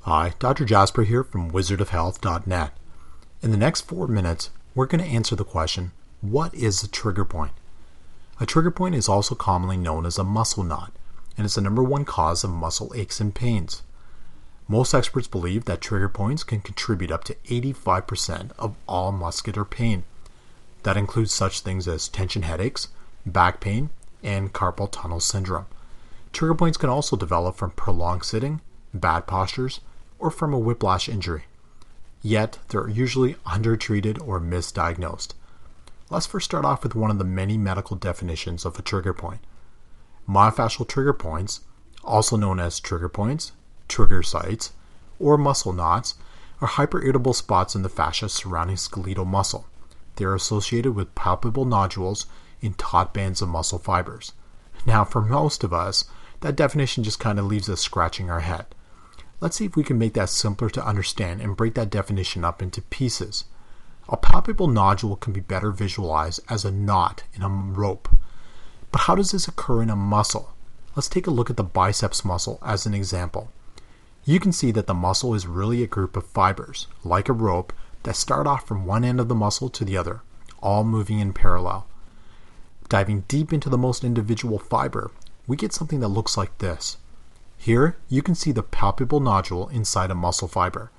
Hi, Dr. Jasper here from wizardofhealth.net. In the next 4 minutes, we're going to answer the question, what is a trigger point? A trigger point is also commonly known as a muscle knot, and it's the number one cause of muscle aches and pains. Most experts believe that trigger points can contribute up to 85% of all muscular pain. That includes such things as tension headaches, back pain, and carpal tunnel syndrome. Trigger points can also develop from prolonged sitting, bad postures, or from a whiplash injury. Yet, they're usually undertreated or misdiagnosed. Let's first start off with one of the many medical definitions of a trigger point. Myofascial trigger points, also known as trigger points, trigger sites, or muscle knots, are hyperirritable spots in the fascia surrounding skeletal muscle. They are associated with palpable nodules in taut bands of muscle fibers. Now, for most of us, that definition just kind of leaves us scratching our head. Let's see if we can make that simpler to understand and break that definition up into pieces. A palpable nodule can be better visualized as a knot in a rope. But how does this occur in a muscle? Let's take a look at the biceps muscle as an example. You can see that the muscle is really a group of fibers, like a rope, that start off from one end of the muscle to the other, all moving in parallel. Diving deep into the most individual fiber, we get something that looks like this. Here, you can see the palpable nodule inside a muscle fiber.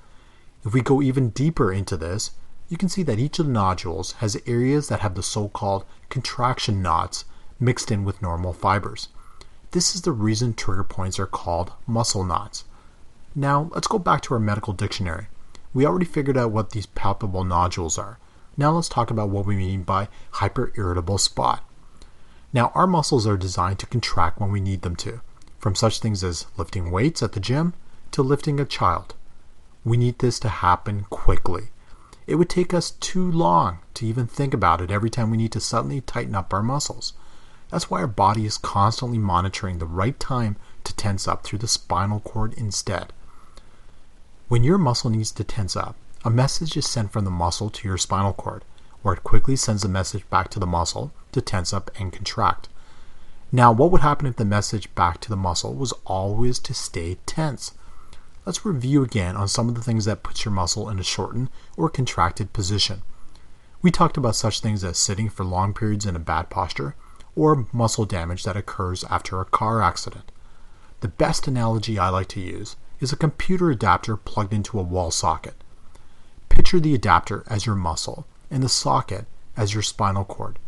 If we go even deeper into this, you can see that each of the nodules has areas that have the so-called contraction knots mixed in with normal fibers. This is the reason trigger points are called muscle knots. Now, let's go back to our medical dictionary. We already figured out what these palpable nodules are. Now let's talk about what we mean by hyperirritable spot. Now, our muscles are designed to contract when we need them to, from such things as lifting weights at the gym to lifting a child. We need this to happen quickly. It would take us too long to even think about it every time we need to suddenly tighten up our muscles. That's why our body is constantly monitoring the right time to tense up through the spinal cord instead. When your muscle needs to tense up, a message is sent from the muscle to your spinal cord, where it quickly sends a message back to the muscle to tense up and contract. Now, what would happen if the message back to the muscle was always to stay tense? Let's review again on some of the things that puts your muscle in a shortened or contracted position. We talked about such things as sitting for long periods in a bad posture, or muscle damage that occurs after a car accident. The best analogy I like to use is a computer adapter plugged into a wall socket. Picture the adapter as your muscle and the socket as your spinal cord.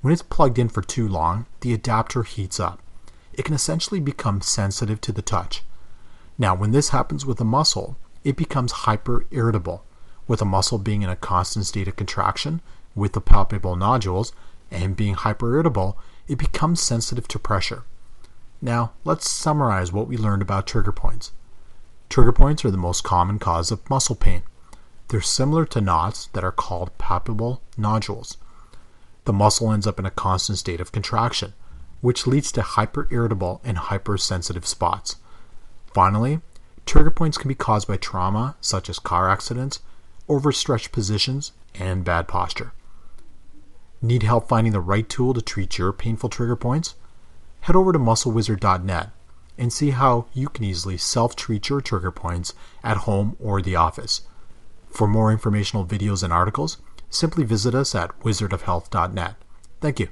When it's plugged in for too long, the adapter heats up. It can essentially become sensitive to the touch. Now, when this happens with a muscle, it becomes hyperirritable, with a muscle being in a constant state of contraction with the palpable nodules, and being hyperirritable, it becomes sensitive to pressure. Now, let's summarize what we learned about trigger points. Trigger points are the most common cause of muscle pain. They're similar to knots that are called palpable nodules. The muscle ends up in a constant state of contraction, which leads to hyperirritable and hypersensitive spots. Finally, trigger points can be caused by trauma, such as car accidents, overstretched positions, and bad posture. Need help finding the right tool to treat your painful trigger points? Head over to musclewizard.net and see how you can easily self-treat your trigger points at home or the office. For more informational videos and articles, simply visit us at wizardofhealth.net. Thank you.